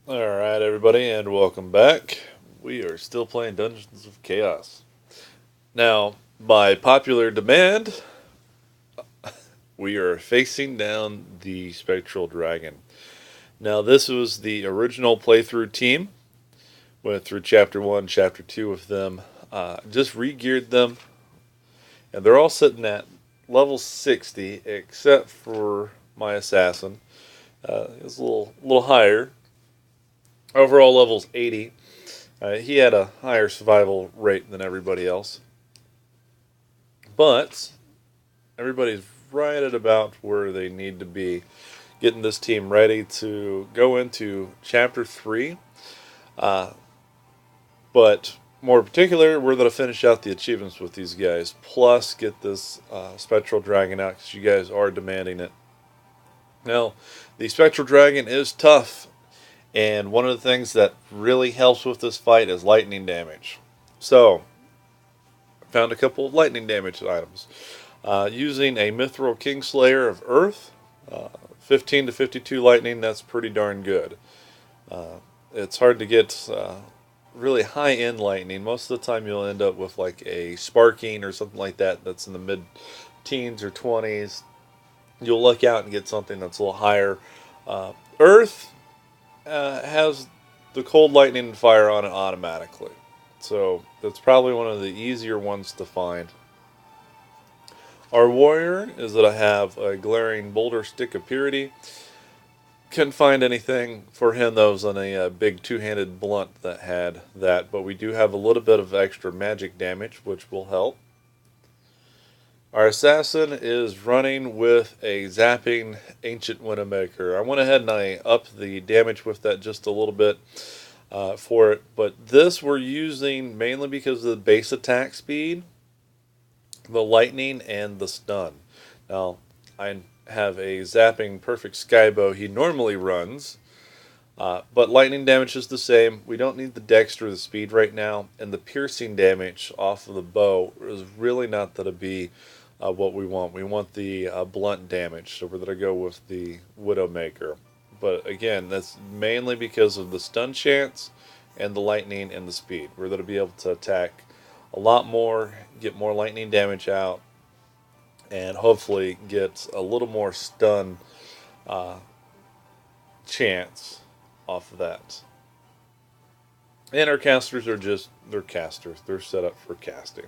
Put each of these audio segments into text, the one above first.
Alright, everybody, and welcome back. We are still playing Dungeons of Chaos. Now, by popular demand, we are facing down the Spectral Dragon. Now, this was the original playthrough team. Went through Chapter 1, Chapter 2 with them. Just re-geared them, and they're all sitting at level 60, except for my assassin. It's a little higher. Overall level's 80. He had a higher survival rate than everybody else. But everybody's right at about where they need to be, getting this team ready to go into Chapter 3. But more particular, we're going to finish out the achievements with these guys, plus get this Spectral Dragon out because you guys are demanding it. Now, the Spectral Dragon is tough, and one of the things that really helps with this fight is lightning damage. So, found a couple of lightning damage items. Using a Mithril Kingslayer of Earth, 15 to 52 lightning, that's pretty darn good. It's hard to get really high-end lightning. Most of the time you'll end up with like a sparking or something like that that's in the mid-teens or 20s. You'll look out and get something that's a little higher. Earth has the cold lightning and fire on it automatically. So that's probably one of the easier ones to find. Our warrior is that I have a glaring boulder stick of purity. Couldn't find anything for him that was on a big two-handed blunt that had that, but we do have a little bit of extra magic damage, which will help. Our assassin is running with a zapping ancient Widowmaker. I went ahead and I upped the damage with that just a little bit for it, but this we're using mainly because of the base attack speed, the lightning, and the stun. Now, I have a zapping perfect skybow he normally runs, but lightning damage is the same. We don't need the dex or the speed right now, and the piercing damage off of the bow is really not going to be what we want. We want the blunt damage, so we're going to go with the Widowmaker. But again, that's mainly because of the stun chance and the lightning and the speed. We're going to be able to attack a lot more, get more lightning damage out, and hopefully get a little more stun chance off of that. And our casters they're casters. They're set up for casting.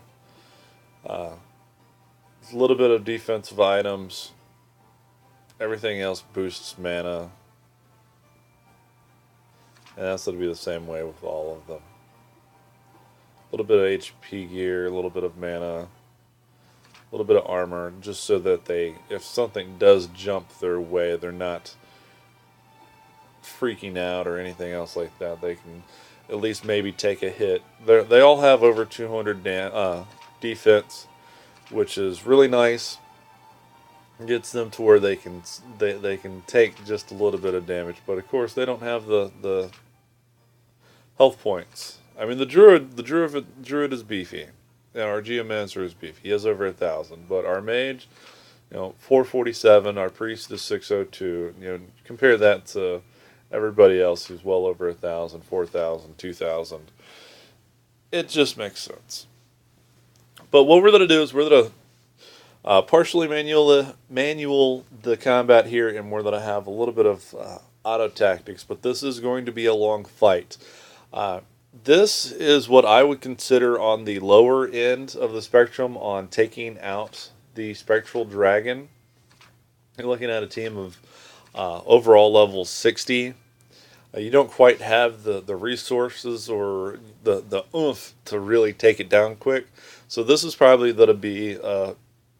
A little bit of defensive items. Everything else boosts mana. And that's going to be the same way with all of them. A little bit of HP gear, a little bit of mana, a little bit of armor, just so that if something does jump their way, they're not freaking out or anything else like that. They can at least maybe take a hit. They all have over 200 defense, which is really nice. Gets them to where they can take just a little bit of damage, but of course they don't have the health points. I mean, the druid is beefy. Our geomancer is beefy. He has over 1,000, but our mage, 447. Our priest is 602. Compare that to everybody else who's well over 1,000, 4,000, 2,000. It just makes sense. But what we're going to do is we're going to partially manual the combat here, and we're going to have a little bit of auto tactics. But this is going to be a long fight. This is what I would consider on the lower end of the spectrum on taking out the Spectral Dragon. You're looking at a team of overall level 60. You don't quite have the resources or the oomph to really take it down quick. So this is probably going to be a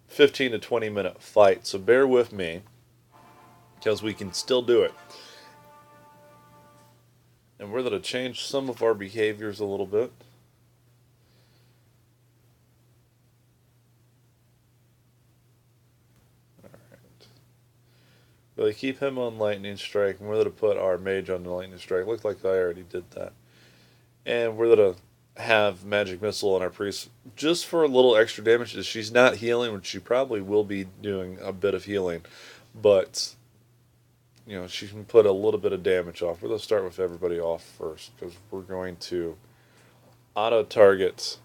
15 to 20 minute fight. So bear with me, because we can still do it. And we're going to change some of our behaviors a little bit. Alright. Really keep him on Lightning Strike, and we're going to put our mage on the Lightning Strike. Looks like I already did that. And we're going to have Magic Missile on our priest just for a little extra damage. She's not healing, which she probably will be doing a bit of healing. But she can put a little bit of damage off. We're going to start with everybody off first because we're going to auto target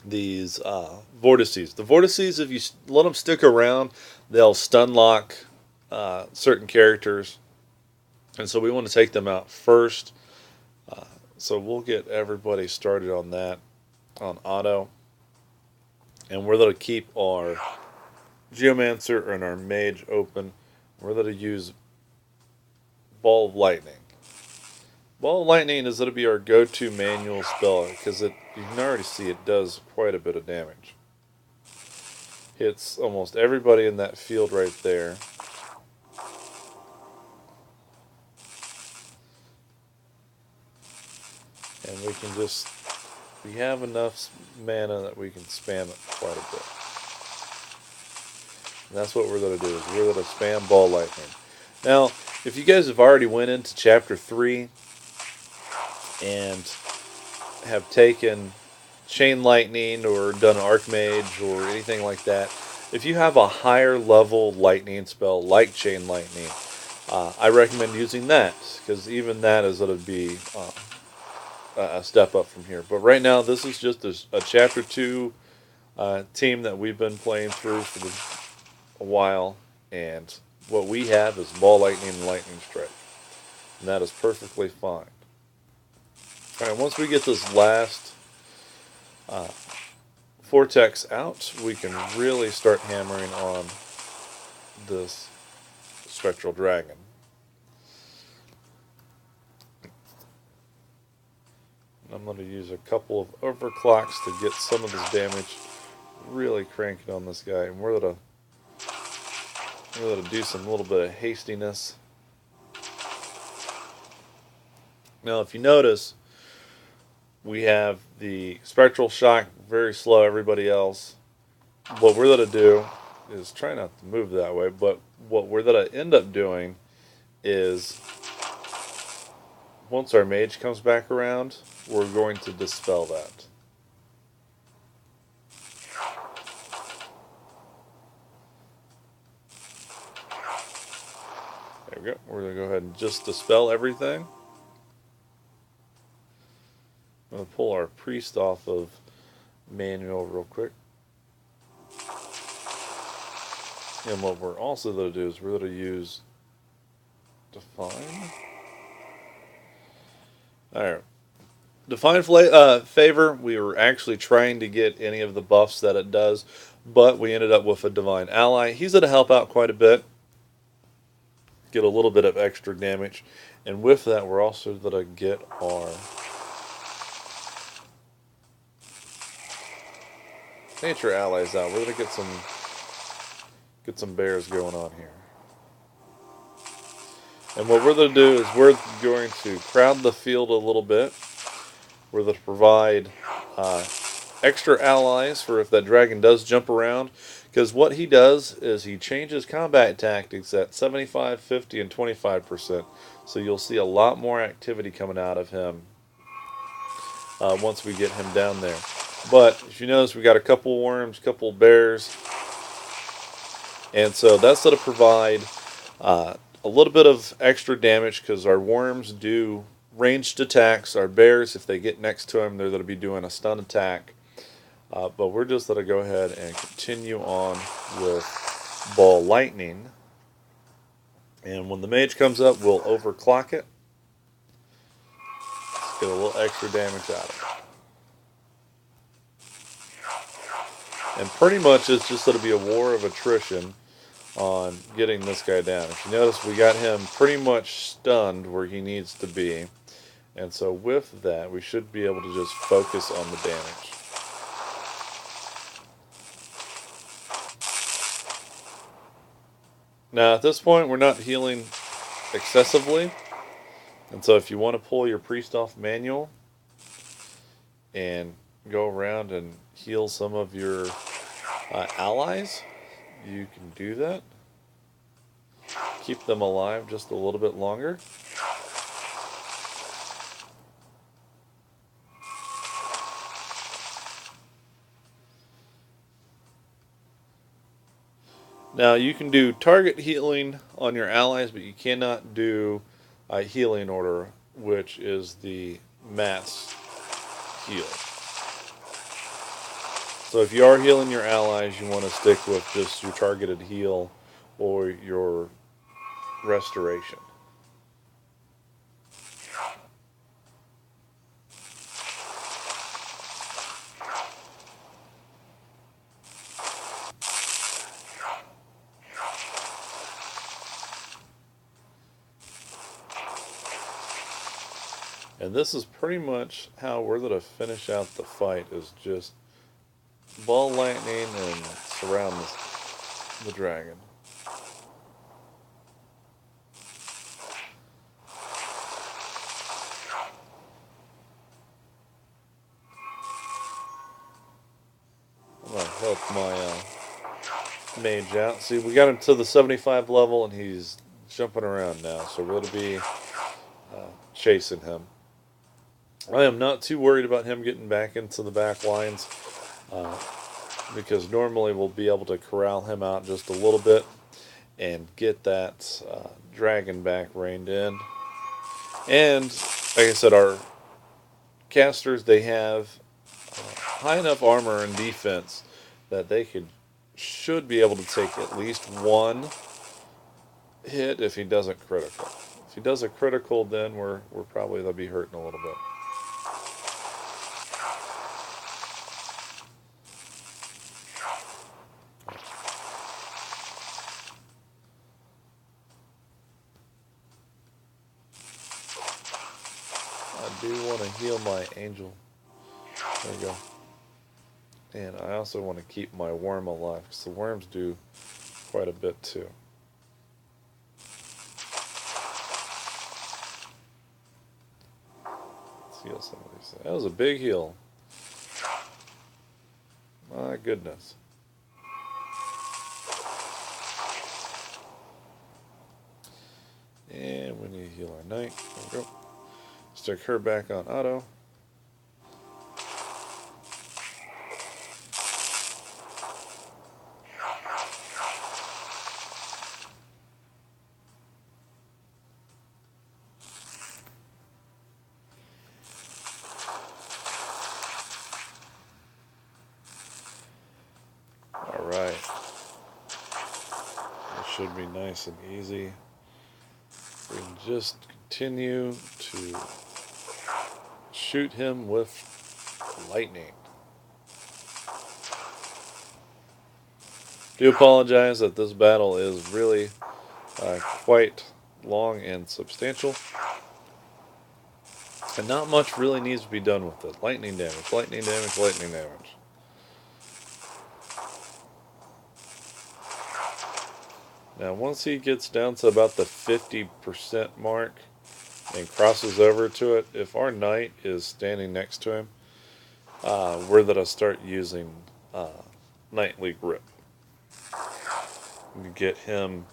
these vortices. The vortices, if you let them stick around, they'll stun lock certain characters, and so we want to take them out first. So we'll get everybody started on that, on auto, and we're going to keep our Geomancer and our Mage open. We're going to use Ball of Lightning. Ball of Lightning is going to be our go-to manual spell because you can already see it does quite a bit of damage. Hits almost everybody in that field right there. And we have enough mana that we can spam it quite a bit. And that's what we're going to do, is we're going to spam Ball Lightning. Now, if you guys have already went into Chapter 3 and have taken Chain Lightning or done Archmage or anything like that, if you have a higher level lightning spell like Chain Lightning, I recommend using that, because even that is going to be a step up from here. But right now, this is just a Chapter 2 team that we've been playing through for a while, and what we have is Ball Lightning and Lightning Strike, and that is perfectly fine. Alright, once we get this last Vortex out, we can really start hammering on this Spectral Dragon. I'm going to use a couple of overclocks to get some of this damage really cranking on this guy, and we're going to do some little bit of hastiness. Now, if you notice, we have the Spectral Shock very slow, everybody else. What we're going to do is try not to move that way, but what we're going to end up doing is, once our Mage comes back around, we're going to dispel that. There we go. We're going to go ahead and just dispel everything. I'm going to pull our Priest off of manual real quick. And what we're also going to do is we're going to use Define. Alright. Define Favor, we were actually trying to get any of the buffs that it does, but we ended up with a Divine Ally. He's going to help out quite a bit. Get a little bit of extra damage. And with that, we're also going to get our Nature Allies out. We're going to get some bears going on here. And what we're going to do is we're going to crowd the field a little bit. We're going to provide extra allies for if that dragon does jump around. Because what he does is he changes combat tactics at 75, 50, and 25%. So you'll see a lot more activity coming out of him once we get him down there. But if you notice, we got a couple worms, couple bears. And so that's going to provide a little bit of extra damage because our worms do ranged attacks. Our bears, if they get next to him, they're going to be doing a stun attack. But we're just going to go ahead and continue on with Ball Lightning. And when the Mage comes up, we'll overclock it. Let's get a little extra damage out of it. And pretty much it's just going to be a war of attrition on getting this guy down. If you notice, we got him pretty much stunned where he needs to be. And so with that, we should be able to just focus on the damage. Now at this point, we're not healing excessively. And so if you want to pull your Priest off manual and go around and heal some of your allies, you can do that. Keep them alive just a little bit longer. Now you can do target healing on your allies, but you cannot do a healing order, which is the mass heal. So if you are healing your allies, you want to stick with just your targeted heal or your restoration. And this is pretty much how we're going to finish out the fight, is just ball lightning and surround the dragon. I'm going to help my mage out. See, we got him to the 75 level and he's jumping around now, so we're going to be chasing him. I am not too worried about him getting back into the back lines, because normally we'll be able to corral him out just a little bit and get that dragon back reined in. And like I said, our casters, they have high enough armor and defense that they should be able to take at least one hit if he doesn't critical. If he does a critical, then we're probably they'll be hurting a little bit. I do want to heal my angel. There we go. And I also want to keep my worm alive, because the worms do quite a bit too. Let's heal some of these. That was a big heal. My goodness. And we need to heal our knight. There we go. Stick her back on auto. Alright. This should be nice and easy. We can just continue to shoot him with lightning. Do apologize that this battle is really quite long and substantial, and not much really needs to be done with it. Lightning damage, lightning damage, lightning damage. Now once he gets down to about the 50% mark and crosses over to it, if our knight is standing next to him, we're going to start using knightly grip to get him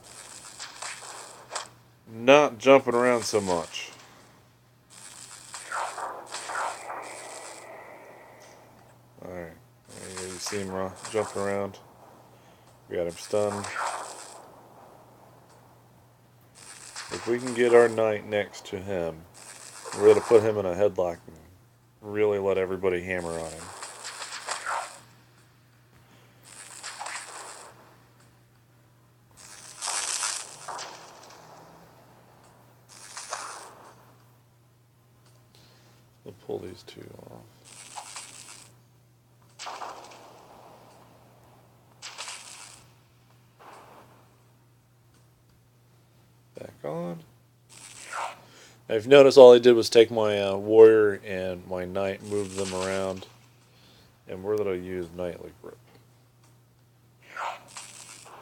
not jumping around so much. Alright, you see him jumping around. We got him stunned. If we can get our knight next to him, we're going to put him in a headlock and really let everybody hammer on him. We'll pull these two off. Back on. Now, if you notice, all I did was take my warrior and my knight, move them around, and we're going to use knightly grip.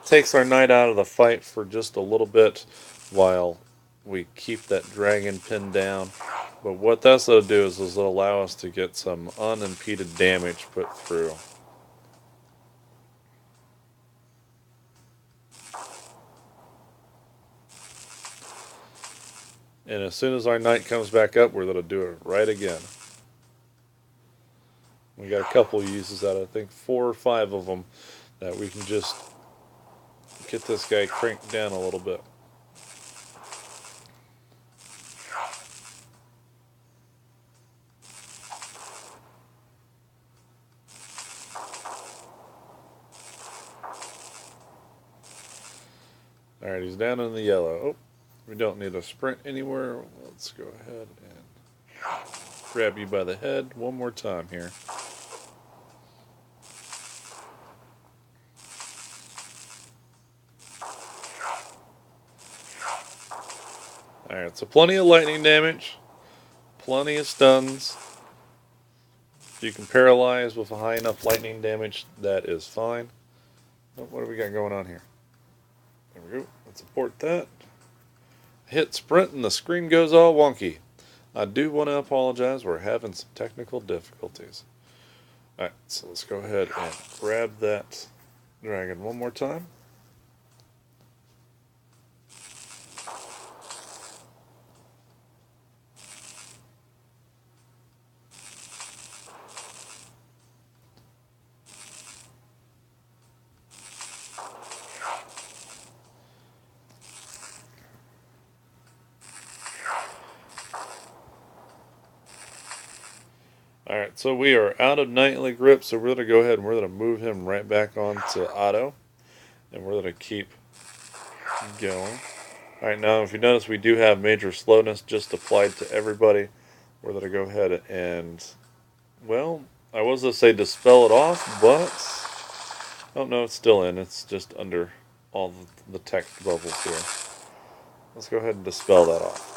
Takes our knight out of the fight for just a little bit while we keep that dragon pinned down. But what that's going to do is it'll allow us to get some unimpeded damage put through. And as soon as our knight comes back up, we're going to do it right again. We got a couple uses out of, I think 4 or 5 of them, that we can just get this guy cranked down a little bit. Alright, he's down in the yellow. Oh, we don't need a sprint anywhere. Let's go ahead and grab you by the head one more time here. Alright, so plenty of lightning damage, plenty of stuns. If you can paralyze with a high enough lightning damage, that is fine. Oh, what do we got going on here? There we go. Let's import that. Hit sprint and the screen goes all wonky. I do want to apologize. We're having some technical difficulties. Alright, so let's go ahead and grab that dragon one more time. Alright, so we are out of nightly grip, so we're going to go ahead and we're going to move him right back onto auto. And we're going to keep going. Alright, now if you notice we do have major slowness just applied to everybody. We're going to go ahead and, well, I was going to say dispel it off, but, oh no, it's still in. It's just under all the text bubbles here. Let's go ahead and dispel that off.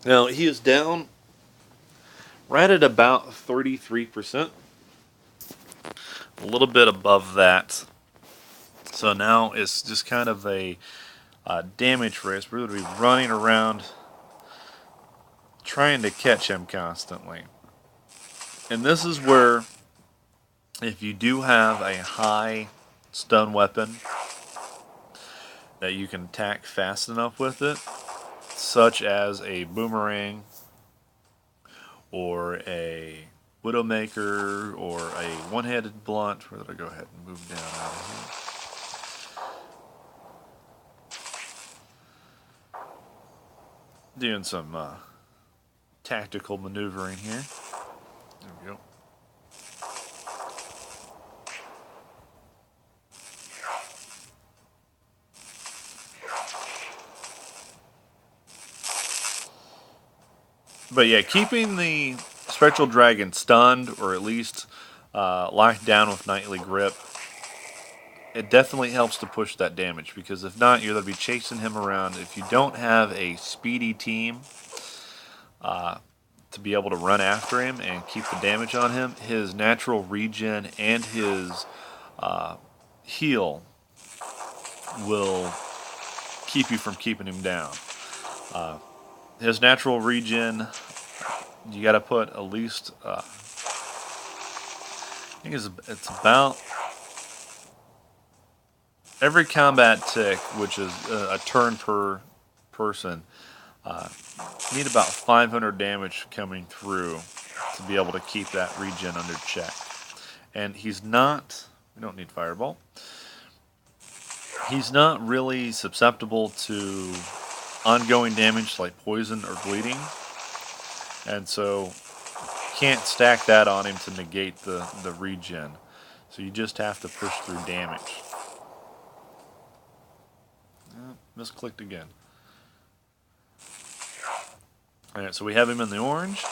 Now, he is down right at about 33%. A little bit above that. So now it's just kind of a damage race. We're going to be running around trying to catch him constantly. And this is where, if you do have a high stun weapon that you can attack fast enough with it, such as a boomerang, or a Widowmaker, or a one-handed blunt. We're going to go ahead and move down out of here. Doing some tactical maneuvering here. There we go. But yeah, keeping the Spectral Dragon stunned, or at least locked down with Nightly Grip, it definitely helps to push that damage, because if not, you're going to be chasing him around. If you don't have a speedy team to be able to run after him and keep the damage on him, his natural regen and his heal will keep you from keeping him down. His natural regen, you got to put at least, I think it's about every combat tick, which is a turn per person, need about 500 damage coming through to be able to keep that regen under check. And he's not, we don't need Fireball, he's not really susceptible to ongoing damage like poison or bleeding, and so can't stack that on him to negate the regen. So you just have to push through damage. Misclicked again. Alright, so we have him in the orange.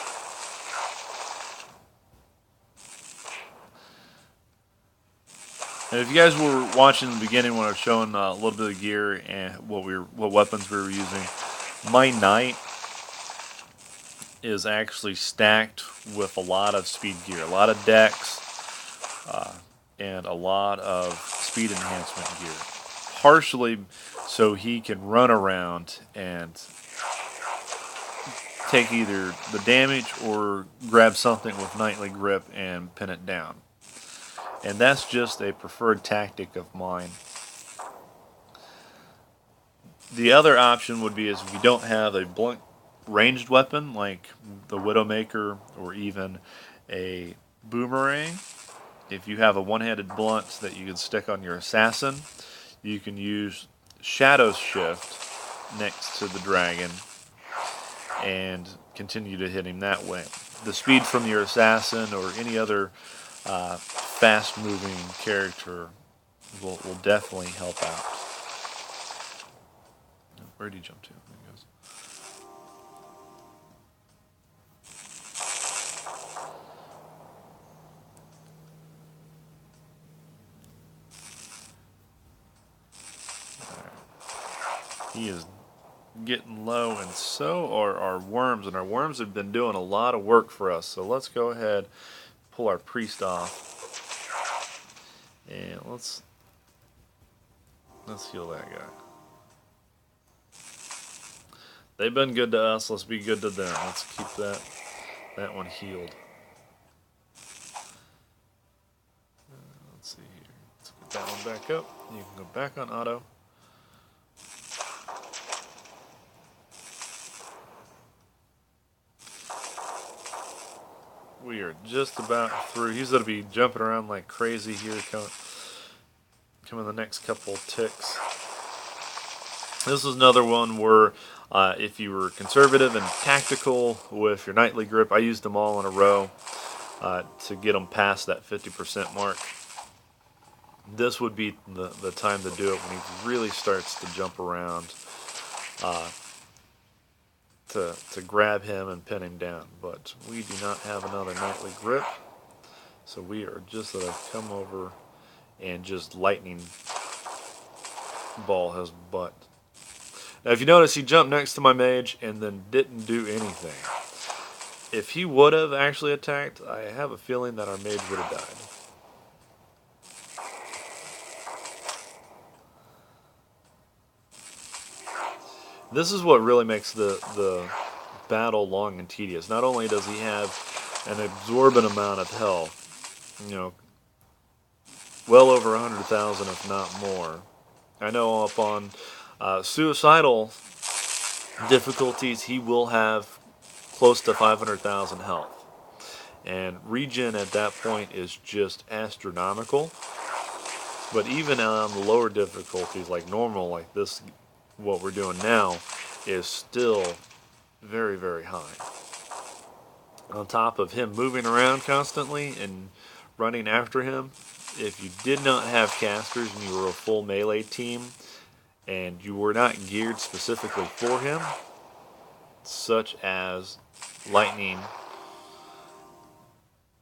And if you guys were watching in the beginning when I was showing a little bit of gear and what weapons we were using, my knight is actually stacked with a lot of speed gear, a lot of dex, and a lot of speed enhancement gear. Partially so he can run around and take either the damage or grab something with Nightly Grip and pin it down. And that's just a preferred tactic of mine. The other option would be is if you don't have a blunt ranged weapon like the Widowmaker or even a boomerang, if you have a one-handed blunt that you can stick on your assassin, you can use Shadow Shift next to the dragon and continue to hit him that way. The speed from your assassin or any other fast-moving character will definitely help out. Where did he jump to? There he goes. He is getting low, and so are our worms, and our worms have been doing a lot of work for us. So let's go ahead, pull our priest off, and let's heal that guy. They've been good to us. Let's be good to them. Let's keep that one healed. Let's see here. Let's get that one back up. You can go back on auto. We are just about through. He's going to be jumping around like crazy here coming the next couple ticks. This is another one where if you were conservative and tactical with your nightly grip, I used them all in a row to get them past that 50% mark. This would be the time to do it when he really starts to jump around to grab him and pin him down. But we do not have another nightly grip, so we are just going to come over and just lightning ball his butt. Now, if you notice, he jumped next to my mage and then didn't do anything. If he would have actually attacked, I have a feeling that our mage would have died. This is what really makes the battle long and tedious. Not only does he have an absorbent amount of health, well over 100,000 if not more. I know up on suicidal difficulties he will have close to 500,000 health. And regen at that point is just astronomical. But even on the lower difficulties like normal, like this, what we're doing now, is still very, very high. On top of him moving around constantly and running after him, if you did not have casters and you were a full melee team and you were not geared specifically for him, such as lightning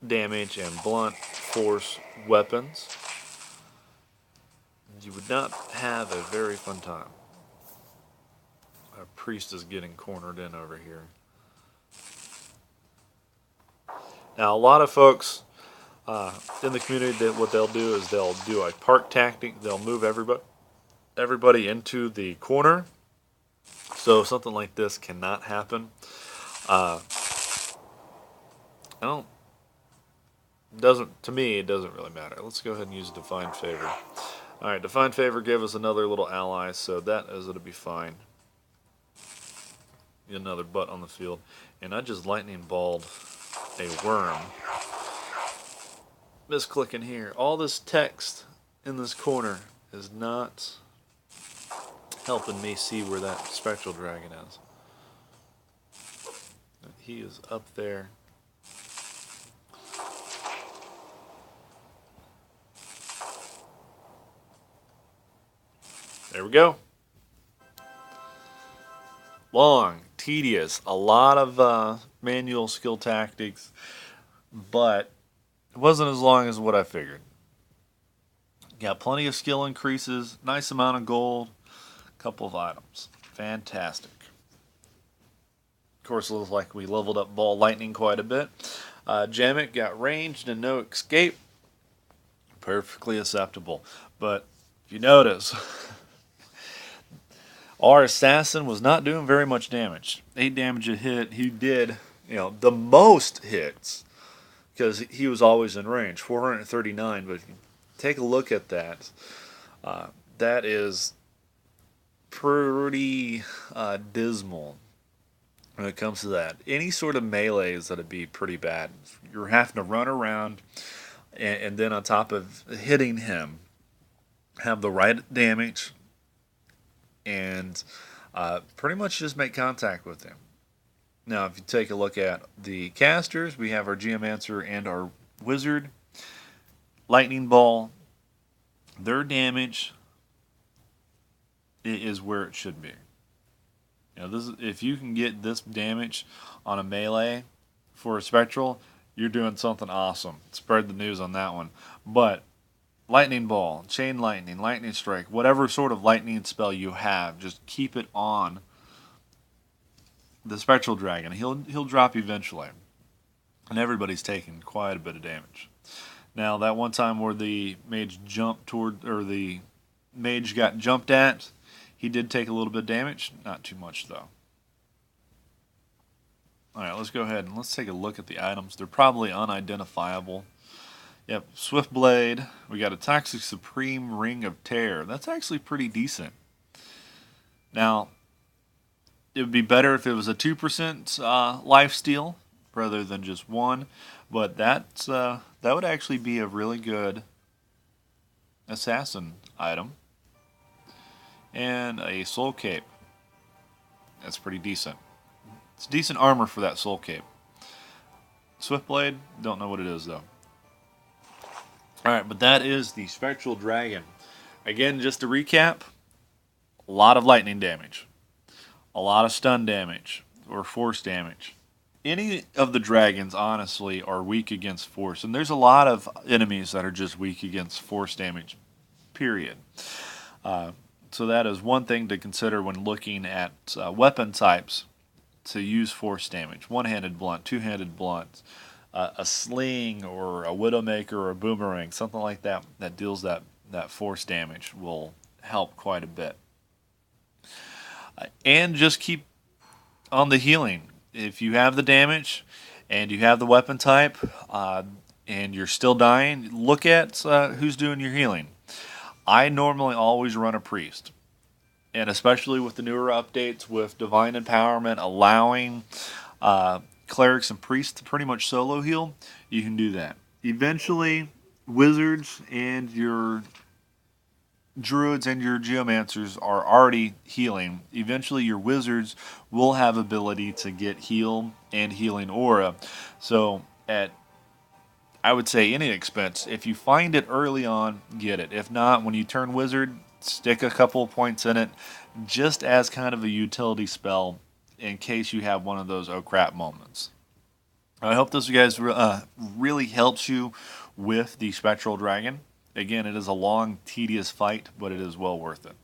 damage and blunt force weapons, you would not have a very fun time. Our priest is getting cornered in over here. Now, a lot of folks in the community, what they'll do is they'll do a park tactic. They'll move everybody into the corner, so something like this cannot happen. To me, it doesn't really matter. Let's go ahead and use Divine Favor. All right, Divine Favor gave us another little ally, so that is going to be fine. Get another butt on the field, and I just lightning balled a worm. Misclicking here. All this text in this corner is not helping me see where that Spectral Dragon is. He is up there. There we go. Long, tedious, a lot of manual skill tactics, but it wasn't as long as what I figured. Got plenty of skill increases, nice amount of gold, a couple of items. Fantastic. Of course, it looks like we leveled up Ball Lightning quite a bit. Jamek got ranged and no escape. Perfectly acceptable. But if you notice, our assassin was not doing very much damage. 8 damage a hit. He did, the most hits because he was always in range. 439. But if you take a look at that, that is pretty dismal when it comes to that. Any sort of melee is going to be pretty bad. You're having to run around, and then on top of hitting him, have the right damage, and pretty much just make contact with him. Now, if you take a look at the casters, we have our Geomancer and our Wizard. Lightning Ball, their damage is where it should be. You know, if you can get this damage on a melee for a Spectral, you're doing something awesome. Spread the news on that one. But Lightning Ball, Chain Lightning, Lightning Strike, whatever sort of lightning spell you have, just keep it on the Spectral Dragon. He'll drop eventually. And everybody's taking quite a bit of damage. Now, that one time where the mage the mage got jumped at, he did take a little bit of damage. Not too much, though. Alright, let's go ahead and let's take a look at the items. They're probably unidentifiable. Yep, Swift Blade. We got a Toxic Supreme Ring of Terror. That's actually pretty decent. Now, it would be better if it was a 2% lifesteal rather than just 1, but that would actually be a really good assassin item. And a Soul Cape. That's pretty decent. It's decent armor for that Soul Cape. Swiftblade, don't know what it is though. Alright, but that is the Spectral Dragon. Again, just to recap, a lot of lightning damage. A lot of stun damage, or force damage. Any of the dragons, honestly, are weak against force. And there's a lot of enemies that are just weak against force damage, period. So that is one thing to consider when looking at weapon types to use force damage. One-handed blunt, two-handed blunt, a sling or a widowmaker or a boomerang, something like that that deals that force damage will help quite a bit. And just keep on the healing. If you have the damage and you have the weapon type and you're still dying, look at who's doing your healing. I normally always run a priest. And especially with the newer updates with Divine Empowerment allowing clerics and priests to pretty much solo heal, you can do that. Eventually, wizards and your druids and your geomancers are already healing. Eventually, your wizards will have ability to get heal and healing aura. So, at I would say any expense, if you find it early on, get it. If not, when you turn wizard, stick a couple of points in it, just as kind of a utility spell in case you have one of those oh crap moments. I hope this guys really helps you with the Spectral Dragon. Again, it is a long, tedious fight, but it is well worth it.